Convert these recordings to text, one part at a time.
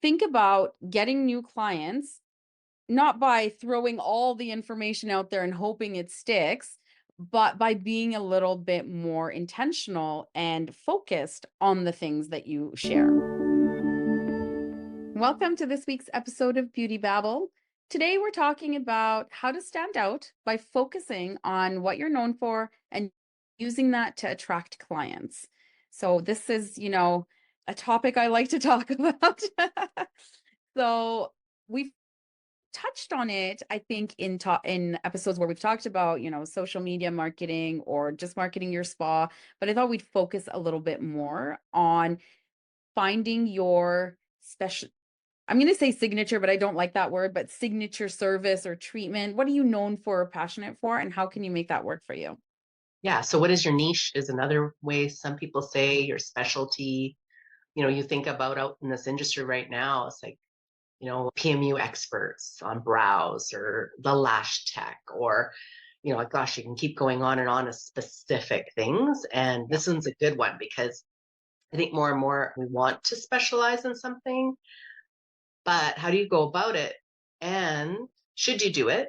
think about getting new clients, not by throwing all the information out there and hoping it sticks, but by being a little bit more intentional and focused on the things that you share. Welcome to this week's episode of Beauty Babble. Today, we're talking about how to stand out by focusing on what you're known for and using that to attract clients. So, this is, a topic I like to talk about. So, we've touched on it, I think, in episodes where we've talked about, social media marketing or just marketing your spa. But I thought we'd focus a little bit more on finding your special. I'm going to say signature, but I don't like that word, but signature service or treatment. What are you known for or passionate for, and how can you make that work for you? Yeah. So what is your niche is another way some people say your specialty. You think about out in this industry right now, it's like, PMU experts on brows or the lash tech or, like, gosh, you can keep going on and on of specific things. And Yeah. this one's a good one because I think more and more we want to specialize in something, but how do you go about it? And should you do it?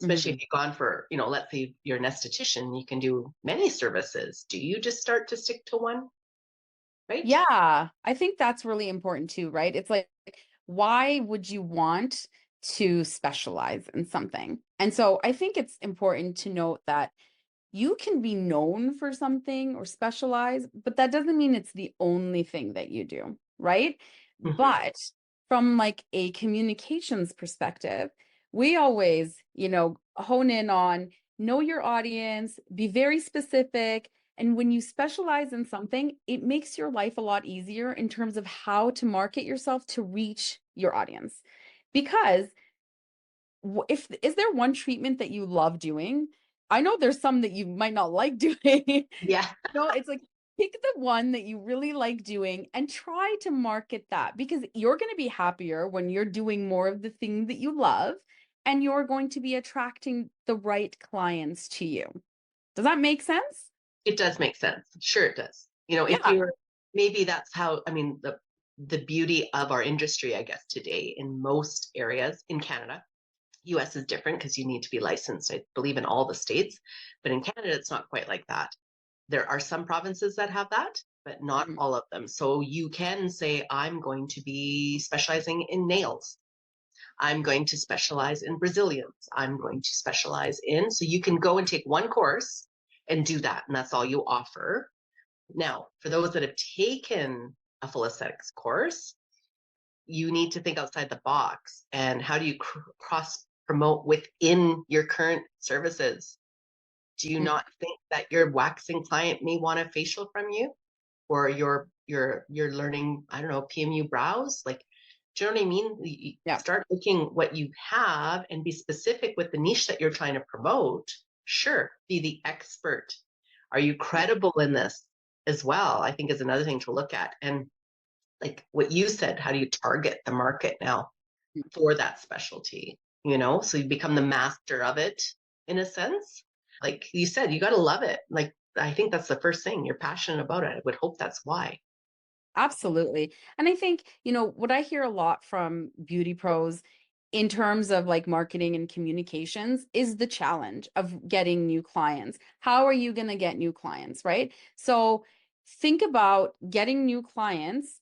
Especially if Mhm. you've gone for, let's say you're an esthetician, you can do many services. Do you just start to stick to one? Right? Yeah, I think that's really important too, right? It's like, why would you want to specialize in something? And so I think it's important to note that you can be known for something or specialize, but that doesn't mean it's the only thing that you do, right? Mhm. But from like a communications perspective, we always, hone in on know your audience, be very specific. And when you specialize in something, it makes your life a lot easier in terms of how to market yourself to reach your audience. Because if is there one treatment that you love doing? I know there's some that you might not like doing. Yeah. No, it's like pick the one that you really like doing and try to market that because you're going to be happier when you're doing more of the thing that you love and you're going to be attracting the right clients to you. Does that make sense? It does make sense. Sure it does. If Yeah. you're maybe that's how I mean the beauty of our industry, I guess, today in most areas in Canada. US is different because you need to be licensed, I believe, in all the states. But in Canada, it's not quite like that. There are some provinces that have that, but not Mhm. all of them. So you can say, I'm going to be specializing in nails. I'm going to specialize in Brazilians. I'm going to specialize in. So you can go and take one course and do that. And that's all you offer. Now, for those that have taken a full aesthetics course, you need to think outside the box. And how do you cross promote within your current services? Do you Mhm. not think that your waxing client may want a facial from you, or you're learning, I don't know, PMU brows? Like, do you know what I mean? Yeah. Start looking what you have and be specific with the niche that you're trying to promote. Sure, be the expert. Are you credible in this as well? I think is another thing to look at. And like what you said, how do you target the market now for that specialty? So you become the master of it in a sense. Like you said, you got to love it. Like, I think that's the first thing. You're passionate about it. I would hope that's why. Absolutely. And I think, what I hear a lot from beauty pros in terms of like marketing and communications is the challenge of getting new clients. How are you going to get new clients, right? So think about getting new clients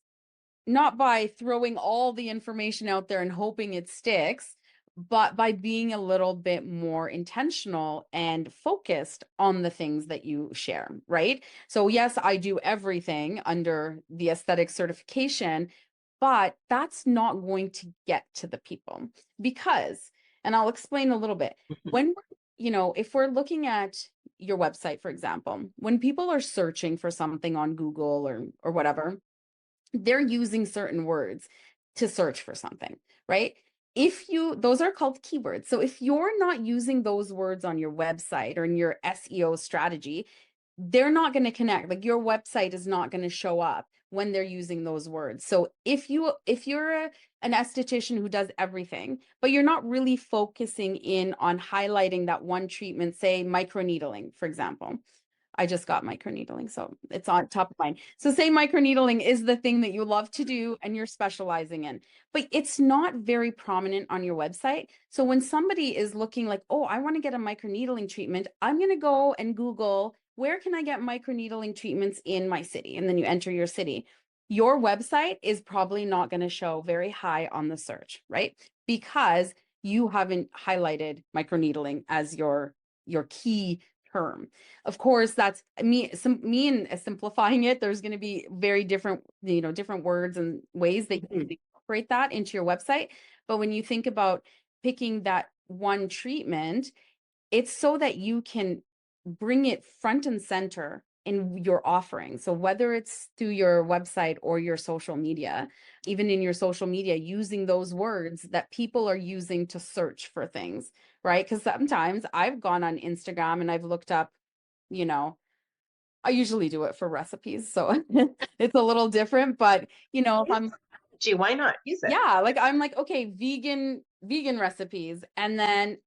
not by throwing all the information out there and hoping it sticks, but by being a little bit more intentional and focused on the things that you share, right? So, yes, I do everything under the aesthetic certification, but that's not going to get to the people because, and I'll explain a little bit. When if we're looking at your website, for example, when people are searching for something on Google or whatever, they're using certain words to search for something, right? Those are called keywords. So if you're not using those words on your website or in your SEO strategy, they're not going to connect. Like your website is not going to show up when they're using those words. So if you're an esthetician who does everything, but you're not really focusing in on highlighting that one treatment, say microneedling, for example, I just got microneedling, so it's on top of mind. So say microneedling is the thing that you love to do and you're specializing in, but it's not very prominent on your website. So when somebody is looking like, oh, I want to get a microneedling treatment, I'm going to go and Google, where can I get microneedling treatments in my city? And then you enter your city. Your website is probably not going to show very high on the search, right? Because you haven't highlighted microneedling as your key term. Of course, that's me and simplifying it. There's going to be very different, different words and ways that you can incorporate that into your website. But when you think about picking that one treatment, it's so that you can bring it front and center in your offering. So whether it's through your website or your social media, even in your social media, using those words that people are using to search for things, right? Because sometimes I've gone on Instagram and I've looked up, you know, I usually do it for recipes, so it's a little different, but if I'm Gee, why not use it? yeah, like I'm like, okay, vegan recipes. And then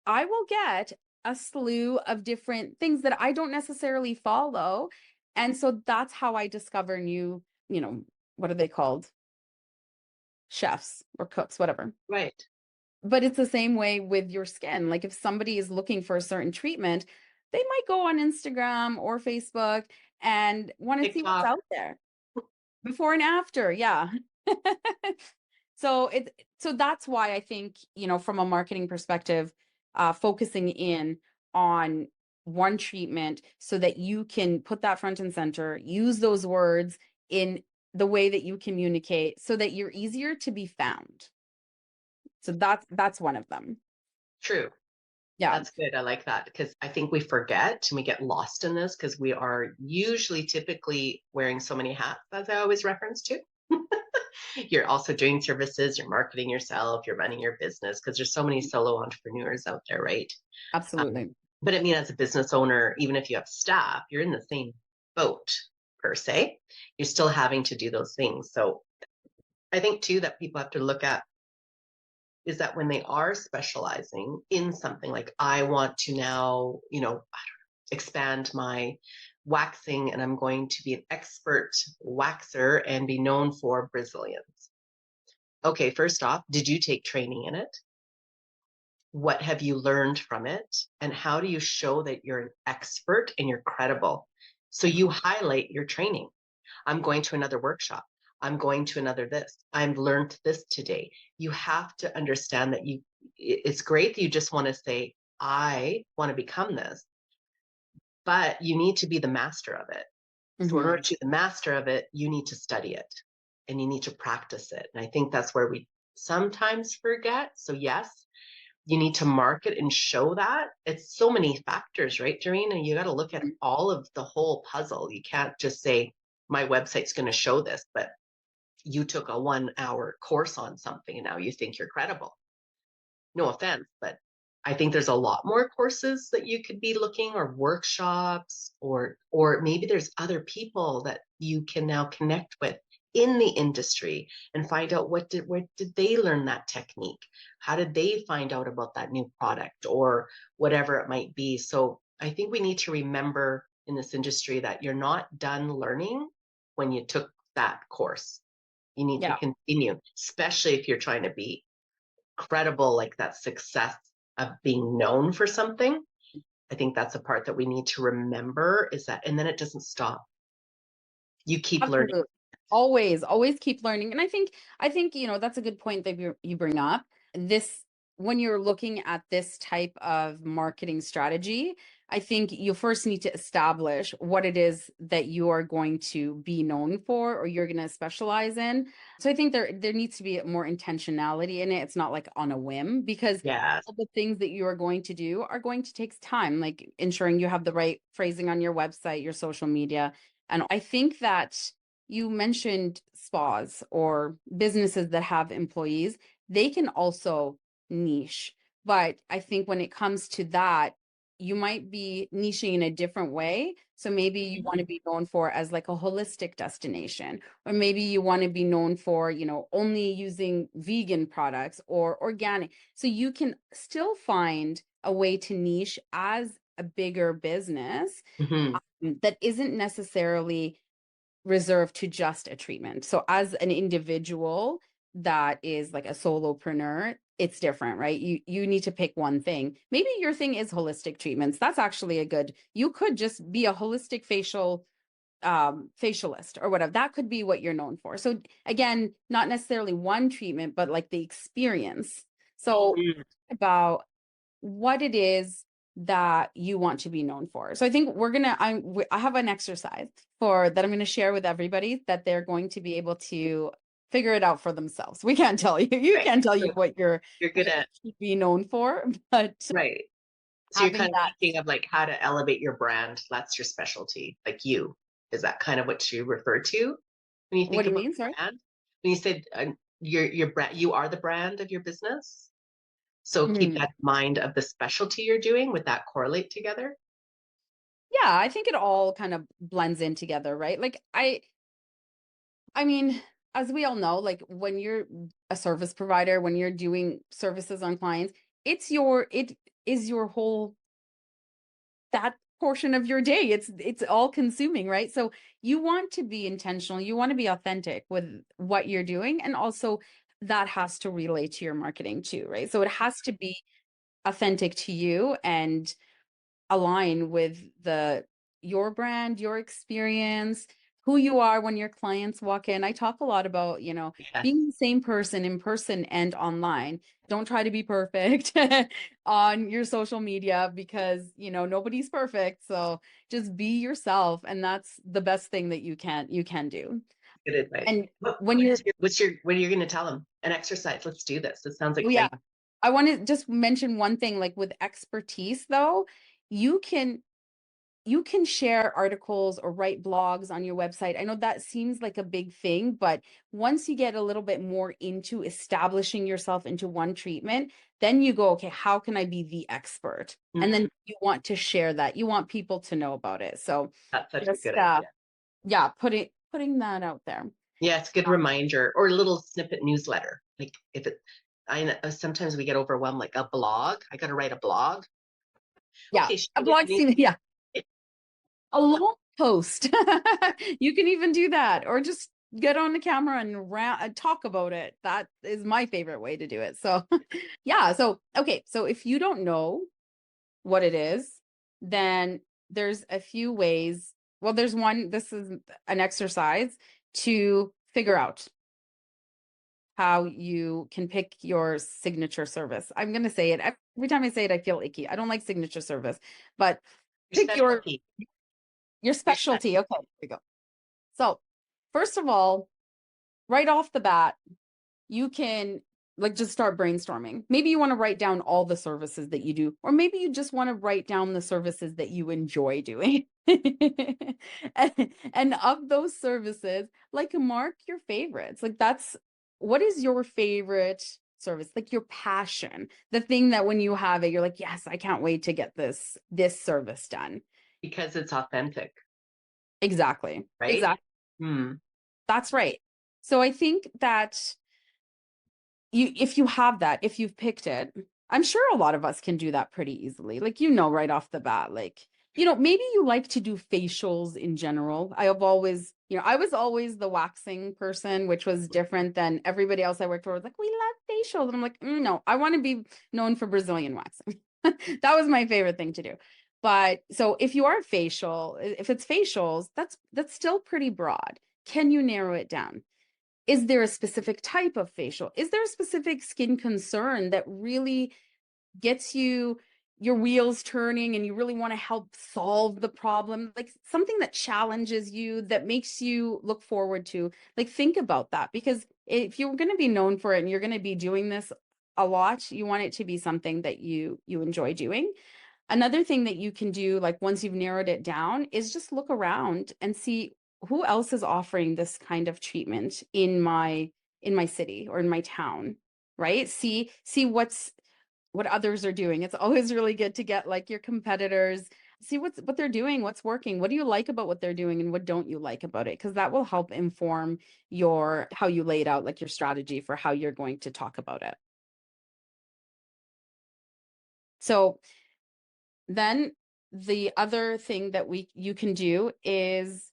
I will get a slew of different things that I don't necessarily follow. And so that's how I discover new, what are they called? Chefs or cooks, whatever. Right. But it's the same way with your skin. Like if somebody is looking for a certain treatment, they might go on Instagram or Facebook and want to see what's TikTok. out there. Before and after, yeah. So that's why I think, from a marketing perspective, focusing in on one treatment so that you can put that front and center, use those words in the way that you communicate so that you're easier to be found. So that's one of them. True. Yeah, That's good. I like that because I think we forget and we get lost in this because we are usually typically wearing so many hats, as I always reference to. You're also doing services, you're marketing yourself, you're running your business because there's so many solo entrepreneurs out there, right? Um, absolutely. but I mean, as a business owner, even if you have staff, you're in the same boat per se. You're still having to do those things. So I think too that people have to look at is that when they are specializing in something like I want to now, expand my waxing and I'm going to be an expert waxer and be known for Brazilians. Okay, first off, did you take training in it? What have you learned from it? And how do you show that you're an expert and you're credible? So you highlight your training. I'm going to another workshop. I'm going to another this. I've learned this today. You have to understand that it's great that you just want to say, I want to become this, but you need to be the master of it. So in order Hmm. to be the master of it, you need to study it and you need to practice it. And I think that's where we sometimes forget. So yes, you need to market and show that. It's so many factors, right, Doreen? And you got to look at all of the whole puzzle. You can't just say, my website's going to show this, but you took a 1 hour course on something and now you think you're credible. No offense, but I think there's a lot more courses that you could be looking or workshops or maybe there's other people that you can now connect with in the industry and find out where did they learn that technique? How did they find out about that new product or whatever it might be? So I think we need to remember in this industry that you're not done learning when you took that course. You need to Yeah. continue, especially if you're trying to be credible, like that success of being known for something. I think that's a part that we need to remember is that, and then it doesn't stop. You keep learning. Absolutely. Always keep learning. And I think, that's a good point that you bring up. This when you're looking at this type of marketing strategy, I think you first need to establish what it is that you are going to be known for or you're going to specialize in. So I think there needs to be more intentionality in it. It's not like on a whim because Yes. all the things that you are going to do are going to take time, like ensuring you have the right phrasing on your website, your social media. And I think that you mentioned spas or businesses that have employees, they can also niche. But I think when it comes to that, you might be niching in a different way. So maybe you want to be known for as like a holistic destination, or maybe you want to be known for, only using vegan products or organic. So you can still find a way to niche as a bigger business Mm-hmm. that isn't necessarily reserved to just a treatment. So as an individual that is like a solopreneur, it's different, right? You need to pick one thing. Maybe your thing is holistic treatments. That's actually a good, you could just be a holistic facialist or whatever. That could be what you're known for. So again, not necessarily one treatment, but like the experience. So Mm. about what it is that you want to be known for. So I think I have an exercise for that I'm going to share with everybody that they're going to be able to figure it out for themselves. We can't tell you. You Right. can't tell you So you're good what at, you should be known for, but right. So you're having kind of that. thinking of like how to elevate your brand. That's your specialty, like you. Is that kind of what you refer to when you What think do you about mean? Sorry. brand? When you said your brand, you are the brand of your business. So keep Mhm. that in mind of the specialty you're doing. Would that correlate together? Yeah, I think it all kind of blends in together, right? Like I mean, as we all know, like when you're a service provider, when you're doing services on clients, it is your whole that portion of your day. It's all consuming, right? So you want to be intentional, you want to be authentic with what you're doing, and also that has to relate to your marketing too, right? So it has to be authentic to you and align with the your brand, your experience, who you are when your clients walk in. I talk a lot about, Yes, being the same person in person and online. Don't try to be perfect on your social media because, nobody's perfect. So just be yourself and that's the best thing that you can do. good advice. And when you're What are you going to tell them? An exercise. Let's do this. It sounds oh yeah, exciting. I want to just mention one thing like with expertise though, you can you can share articles or write blogs on your website. I know that seems like a big thing, but once you get a little bit more into establishing yourself into one treatment, then you go, okay, how can I be the expert? And then Mm, you want to share that. You want people to know about it. So that's such a just good idea. yeah, putting that out there. Yeah, it's a good reminder or a little snippet newsletter. Like if it, I know sometimes we get overwhelmed, like a blog. I got to write a blog. Yeah. Okay, A shoot it. blog scene, yeah. A long post. You can even do that or just get on the camera and talk about it. That is my favorite way to do it. So, yeah. So, okay. So, if you don't know what it is, then there's a few ways. Well, there's one, this is an exercise to figure out how you can pick your signature service. I'm going to say it every time I say it, I feel icky. I don't like signature service, but Your pick specialty. your Your specialty. specialty. Okay, here we go. So, first of all, right off the bat, you can like just start brainstorming. Maybe you want to write down all the services that you do, or maybe you just want to write down the services that you enjoy doing. And of those services, like mark your favorites. Like that's what is your favorite service? Like your passion, the thing that when you have it, you're like, yes, I can't wait to get this service done. Because it's authentic, Exactly. right? Exactly. Hmm. That's right. So I think that if you have that, if you've picked it, I'm sure a lot of us can do that pretty easily. Like, right off the bat, like, maybe you like to do facials in general. I have always, I was always the waxing person, which was different than everybody else I worked for was like, we love facials. And I'm like, no, I want to be known for Brazilian waxing. That was my favorite thing to do. But so if you are facial, if it's facials, that's still pretty broad. Can you narrow it down? Is there a specific type of facial? Is there a specific skin concern that really gets your wheels turning and you really want to help solve the problem? Like something that challenges you, that makes you look forward to. Like think about that because if you're going to be known for it and you're going to be doing this a lot, you want it to be something that you enjoy doing. Another thing that you can do, like once you've narrowed it down, is just look around and see who else is offering this kind of treatment in my city or in my town, right? See what others are doing. It's always really good to get like your competitors, see what they're doing, what's working, what do you like about what they're doing, and what don't you like about it? Because that will help inform your how you lay it out, like your strategy for how you're going to talk about it. So then the other thing that you can do is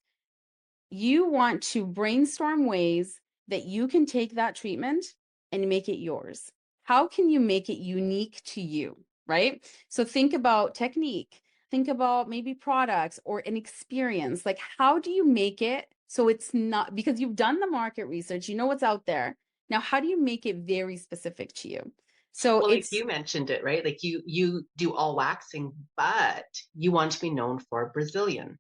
you want to brainstorm ways that you can take that treatment and make it yours. How can you make it unique to you, right? So think about technique, think about maybe products or an experience. Like, how do you make it so it's not, because you've done the market research, you know what's out there. Now, how do you make it very specific to you? So Well, like it's, you mentioned it, right? Like you do all waxing, but you want to be known for Brazilian.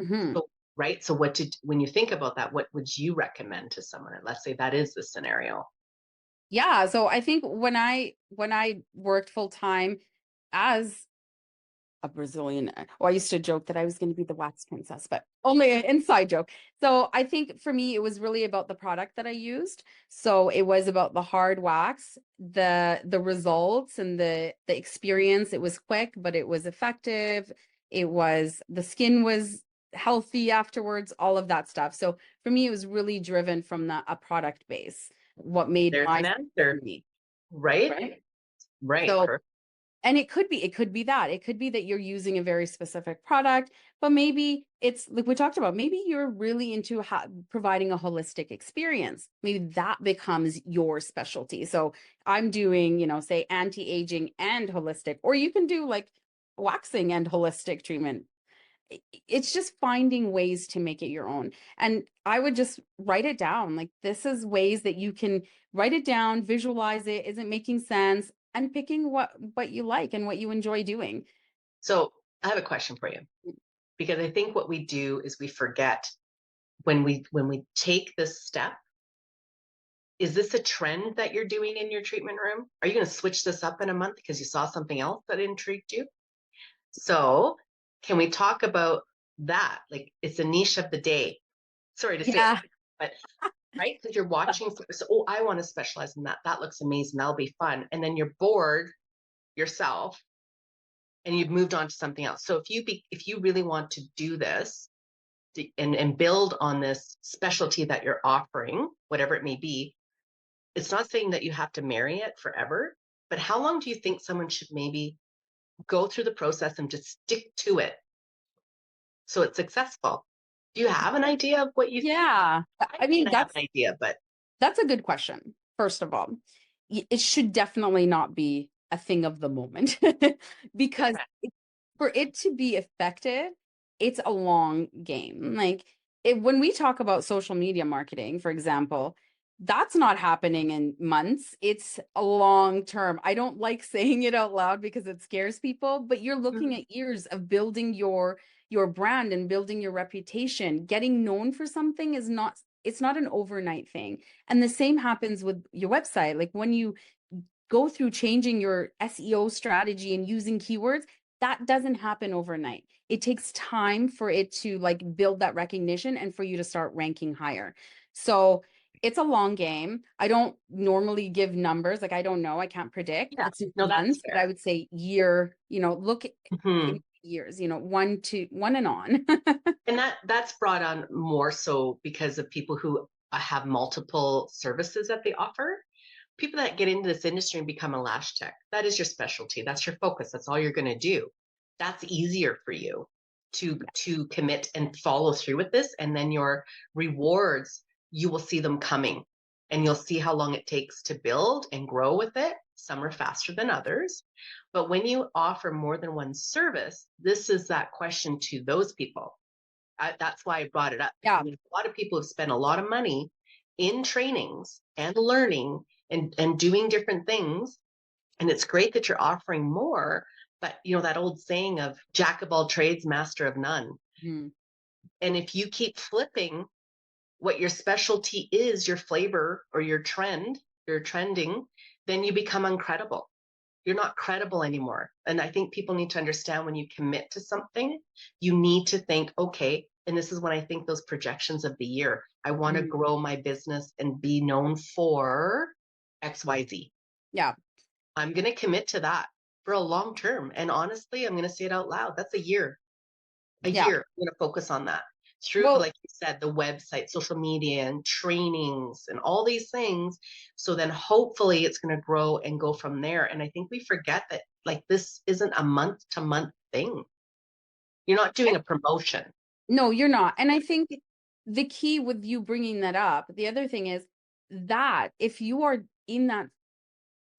mhm. So, right? So what did when you think about that, what would you recommend to someone? Let's say that is the scenario. Yeah. So I think when I worked full time as a Brazilian. Well, I used to joke that I was going to be the wax princess, but only an inside joke. So I think for me, it was really about the product that I used. So it was about the hard wax, the results and the experience. It was quick, but it was effective. It was the skin was healthy afterwards, all of that stuff. So for me, it was really driven from a product base, what made There's my an skin answer, unique, right? right? Right. So Perfect. and it could be that. It could be that you're using a very specific product, but maybe it's like we talked about, maybe you're really into providing a holistic experience. Maybe that becomes your specialty. So I'm doing, say anti-aging and holistic, or you can do like waxing and holistic treatment. It's just finding ways to make it your own. And I would just write it down. Like this is ways that you can write it down, visualize it, is it making sense, and picking what you like and what you enjoy doing. So I have a question for you because I think what we do is we forget when we take this step. Is this a trend that you're doing in your treatment room? Are you going to switch this up in a month because you saw something else that intrigued you? So, can we talk about that? Like, it's a niche of the day. Sorry to say it Yeah. like that, but right? Because you're watching, so, oh, I want to specialize in that. That looks amazing. That'll be fun. And then you're bored yourself and you've moved on to something else. So if you really want to do this and build on this specialty that you're offering, whatever it may be, it's not saying that you have to marry it forever, but how long do you think someone should maybe go through the process and just stick to it so it's successful? Do you have an idea of what you think? Yeah. I I kind mean, of have that's an idea, but That's a good question, first of all. It should definitely not be a thing of the moment the because trend. for it to be effective, it's a long game. Like when we talk about social media marketing, for example, that's not happening in months. It's a long term. I don't like saying it out loud because it scares people, but you're looking Mhm. at years of building your brand and building your reputation. Getting known for something is not it's not an overnight thing. And the same happens with your website. Like when you go through changing your SEO strategy and using keywords, that doesn't happen overnight. It takes time for it to like build that recognition and for you to start ranking higher. So it's a long game. I don't normally give numbers. Like I don't know. I can't predict. Yeah, It's no, that's months, but I fair. would say year, look in Mhm. years, one and on. And that's brought on more so because of people who have multiple services that they offer. People that get into this industry and become a lash tech, that is your specialty. That's your focus. That's all you're going to do. That's easier for you to commit and follow through with this. And then your rewards, you will see them coming and you'll see how long it takes to build and grow with it. Some are faster than others. But when you offer more than one service, this is that question to those people. That's why I brought it up because Yeah. a lot of people have spent a lot of money in trainings and learning and doing different things. And it's great that you're offering more. But you know, that old saying of jack of all trades, master of none. Mhm. And if you keep flipping what your specialty is, your flavor or your trend, your trending, then you become uncredible. You're not credible anymore. And I think people need to understand when you commit to something, you need to think, okay, and this is when I think those projections of the year. I want to Mhm. grow my business and be known for XYZ. Yeah. I'm going to commit to that for a long term. And honestly, I'm going to say it out loud. That's a year. A Yeah. year. I'm going to focus on that through, Well, like you said, the website, social media, and trainings, and all these things. So then hopefully it's going to grow and go from there. And I think we forget that like this isn't a month to month thing. You're not doing a promotion. No, you're not. And I think the key with you bringing that up, the other thing is that if you are in that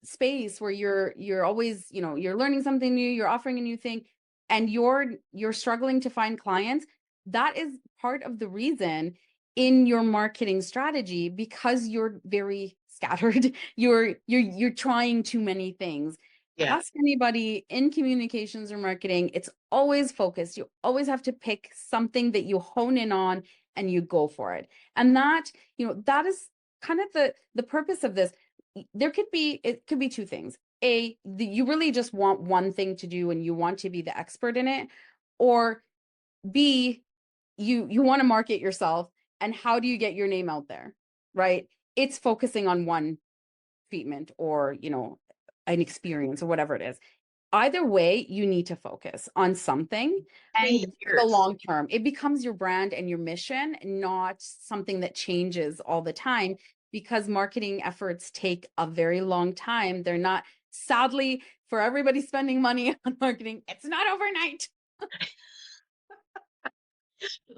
space where you're always, you're learning something new, you're offering a new thing, and you're struggling to find clients, that is part of the reason in your marketing strategy, because you're very scattered. You're trying too many things. Yeah. Ask anybody in communications or marketing, it's always focused. You always have to pick something that you hone in on and you go for it. And that, that is kind of the purpose of this. It could be two things. You really just want one thing to do and you want to be the expert in it, or B, you want to market yourself, and how do you get your name out there, right? It's focusing on one treatment or, an experience or whatever it is. Either way, you need to focus on something, and for the Years. long term, it becomes your brand and your mission, not something that changes all the time, because marketing efforts take a very long time. They're not, sadly, for everybody spending money on marketing, it's not overnight.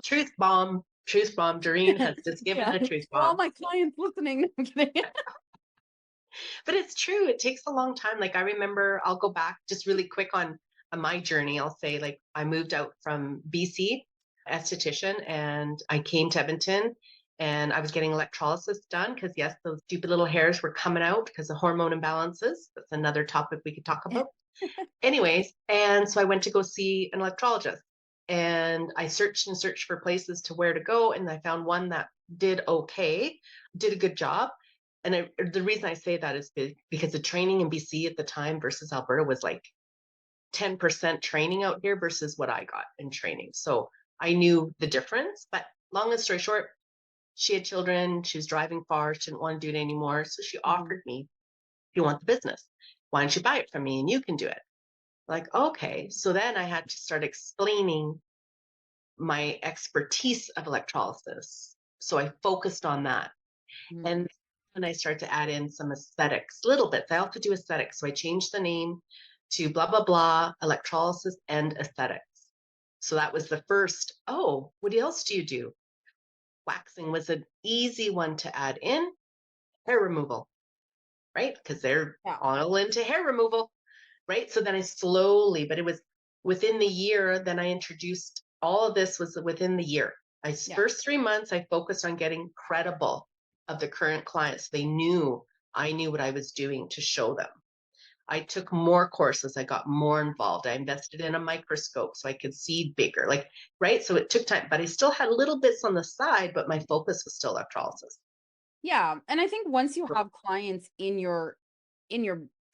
Truth bomb. Truth bomb. Doreen has just given Yeah, a truth for all bomb. my clients listening. No, I'm kidding. But it's true. It takes a long time. Like I remember, I'll go back just really quick on my journey. I'll say like I moved out from BC, esthetician, and I came to Edmonton and I was getting electrolysis done because yes, those stupid little hairs were coming out because of hormone imbalances. That's another topic we could talk about. Anyways, and so I went to go see an electrologist and I searched and searched for places to where to go. And I found one that did okay, did a good job. And the reason I say that is because the training in BC at the time versus Alberta was like 10% training out here versus what I got in training. So I knew the difference. But long story short, she had children. She was driving far. She didn't want to do it anymore. So she Mhm. offered me, if you want the business, why don't you buy it from me and you can do it? Like, okay. So then I had to start explaining my expertise of electrolysis. So I focused on that. Mhm. And then I started to add in some aesthetics, little bits. I also do aesthetics. So I changed the name to blah, blah, blah, electrolysis and aesthetics. So that was the first, oh, what else do you do? Waxing was an easy one to add in. Hair removal, right? Because they're Yeah. all into hair removal, right? So then I slowly, but it was within the year, then I introduced all of this was within the year. Yeah. First 3 months, I focused on getting credible of the current clients. They knew I knew what I was doing to show them. I took more courses. I got more involved. I invested in a microscope so I could see bigger, like, right? So it took time, but I still had little bits on the side, but my focus was still electrolysis. Yeah, and I think once you have clients in your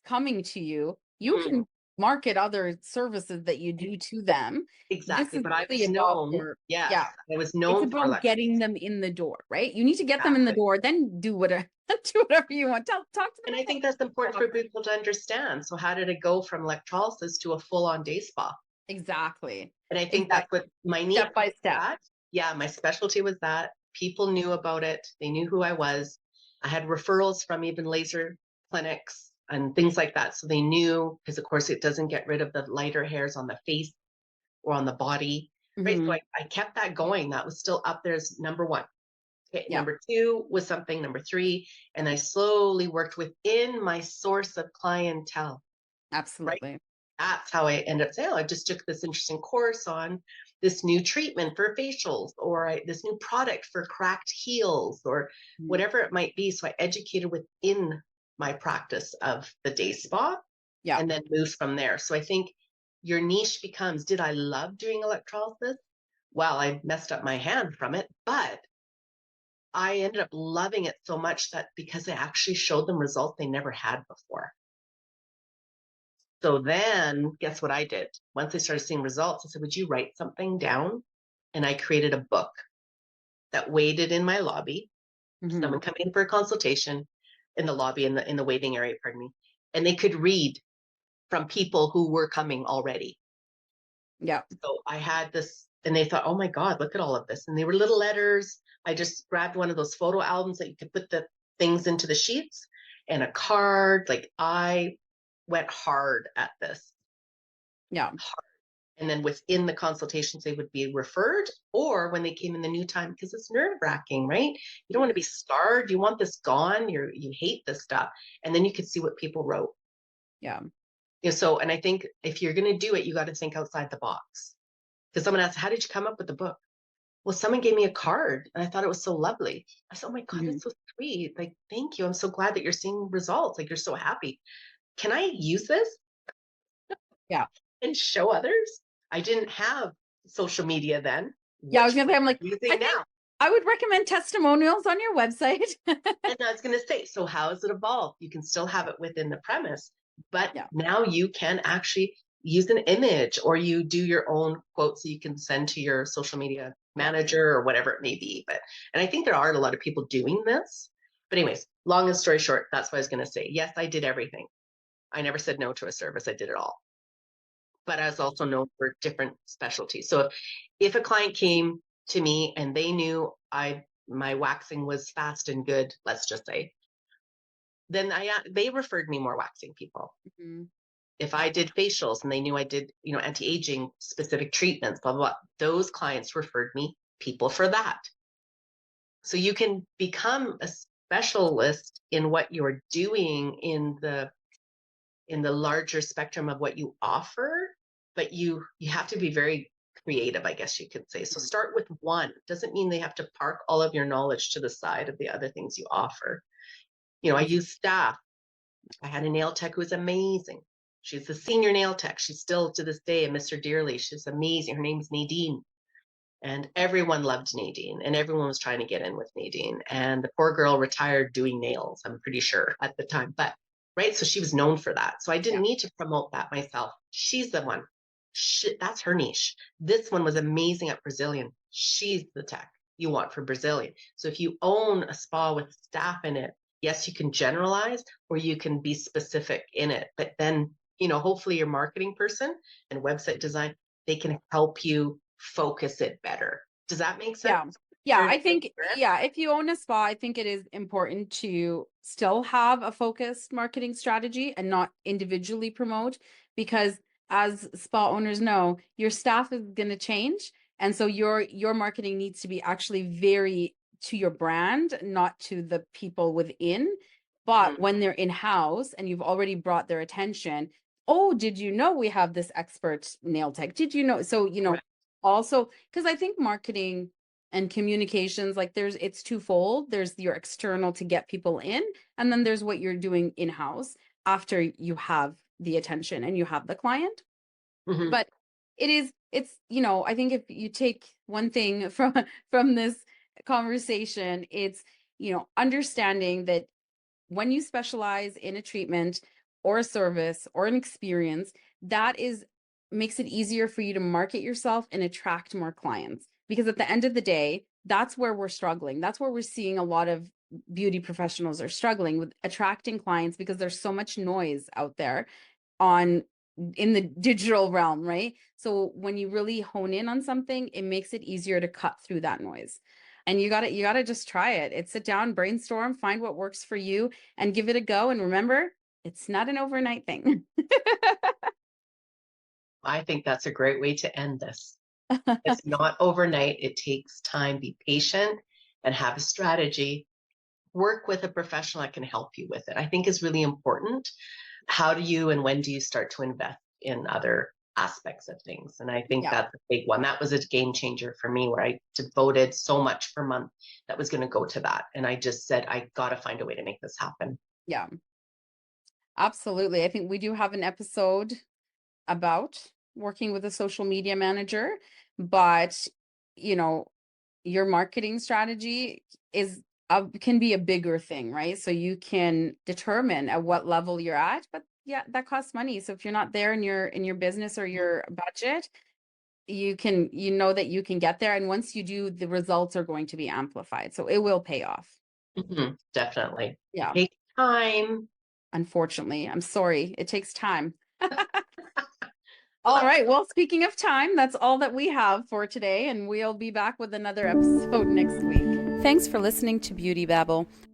coming to you, you Mhm. can market other services that you do to them. This Exactly. is But I really was about known, yes, yeah, I was it's known for about getting electrolysis. them in the door, right? You need to get them in the Exactly. door, then do whatever do whatever you want. Talk to them And I about think that's important what for people to understand. So how did it go from electrolysis to a full-on day spa? exactly. And I think that's Exactly. what my niche Step by was step. that. Yeah, my specialty was that. People knew about it. They knew who I was. I had referrals from even laser clinics and things like that. So they knew because of course it doesn't get rid of the lighter hairs on the face or on the body. Right. So Mhm. I kept that going. That was still up there as number one. Okay, Yeah, number two was something, number three, and I slowly worked within my source of clientele, right? absolutely. That's how I ended up saying, oh, I just took this interesting course on this new treatment for facials or this new product for cracked heels or Mhm. whatever it might be. So I educated within my practice of the day spa Yeah. and then moved from there. So I think your niche becomes, did I love doing electrolysis? Well, I messed up my hand from it, but I ended up loving it so much that because I actually showed them results they never had before. So then, guess what I did? Once I started seeing results, I said, would you write something down? And I created a book that waited in my lobby. Mhm. Someone coming in for a consultation in the lobby, in the waiting area, pardon me, and they could read from people who were coming already. Yeah. So I had this, and they thought, oh my God, look at all of this. And they were little letters. I just grabbed one of those photo albums that you could put the things into the sheets and a card. Like I went hard at this. Yeah. And then within the consultations, they would be referred, or when they came in the new time, because it's nerve wracking, right? You don't want to be scarred. You want this gone. You hate this stuff. And then you could see what people wrote. Yeah. So, and I think if you're going to do it, you got to think outside the box. Because someone asked, how did you come up with the book? Well, someone gave me a card and I thought it was so lovely. I said, oh my God, Mhm. that's so sweet. Like, thank you. I'm so glad that you're seeing results. Like, you're so happy. Can I use this Yeah. and show others? I didn't have social media then. Yeah. I was Which gonna one say, I'm am like, I I using think now? I would recommend testimonials on your website. And I was going to say, so how has it evolved? You can still have it within the premise, but Yeah. now you can actually use an image, or you do your own quote so you can send to your social media Yeah. manager or whatever it may be. But, and I think there are a lot of people doing this. But, anyways, long story short, that's what I was going to say. Yes, I did everything. I never said no to a service. I did it all. But I was also known for different specialties. So if a client came to me and they knew my waxing was fast and good, let's just say, then they referred me more waxing people. Mhm. If I did facials and they knew I did, anti-aging specific treatments, blah, blah, blah, those clients referred me people for that. So you can become a specialist in what you're doing in the larger spectrum of what you offer, but you have to be very creative, I guess you could say. So start with one. Doesn't mean they have to park all of your knowledge to the side of the other things you offer. I use staff. I had a nail tech who was amazing. She's a senior nail tech. She's still to this day, I miss her dearly. She's amazing. Her name's Nadine. And everyone loved Nadine, and everyone was trying to get in with Nadine. And the poor girl retired doing nails, I'm pretty sure, at the time. But, right, so she was known for that. So I didn't Yeah. need to promote that myself. She's the one. That's her niche. This one was amazing at Brazilian. She's the tech you want for Brazilian. So if you own a spa with staff in it, yes, you can generalize, or you can be specific in it. But then, hopefully your marketing person and website design, they can help you focus it better. Does that make sense? Yeah. Yeah. Very I think, yeah, if you own a spa, I think it is important to still have a focused marketing strategy and not individually promote, because as spa owners know, your staff is going to change. And so your marketing needs to be actually very to your brand, not to the people within. But Mhm. when they're in-house and you've already brought their attention, oh, did you know we have this expert nail tech? Did you know? So, Correct. also, because I think marketing and communications, like it's twofold. There's your external to get people in, and then there's what you're doing in-house after you have the attention and you have the client. Mhm. But I think if you take one thing from this conversation, it's understanding that when you specialize in a treatment or a service or an experience, that is makes it easier for you to market yourself and attract more clients. Because at the end of the day, that's where we're struggling. That's where we're seeing a lot of beauty professionals are struggling with attracting clients, because there's so much noise out there on in the digital realm, right? So when you really hone in on something, it makes it easier to cut through that noise. And you got to just try it. It's sit down, brainstorm, find what works for you and give it a go. And remember, it's not an overnight thing. I think that's a great way to end this. It's not overnight. It takes time. Be patient and have a strategy. Work with a professional that can help you with it. I think is really important. How do you and when do you start to invest in other aspects of things? And I think Yeah. that's a big one. That was a game changer for me, where I devoted so much per month that was going to go to that. And I just said, I got to find a way to make this happen. Yeah. Absolutely. I think we do have an episode about working with a social media manager, but you know, your marketing strategy can be a bigger thing, right? So you can determine at what level you're at, but yeah, that costs money. So if you're not there in your business or your budget, you know that you can get there, and once you do, the results are going to be amplified. So it will pay off. Definitely. It Yeah. takes time. Unfortunately, I'm sorry. It takes time. Well, All that's right. Well, speaking of time, that's all that we have for today, and we'll be back with another episode next week. Thanks for listening to Beauty Babble.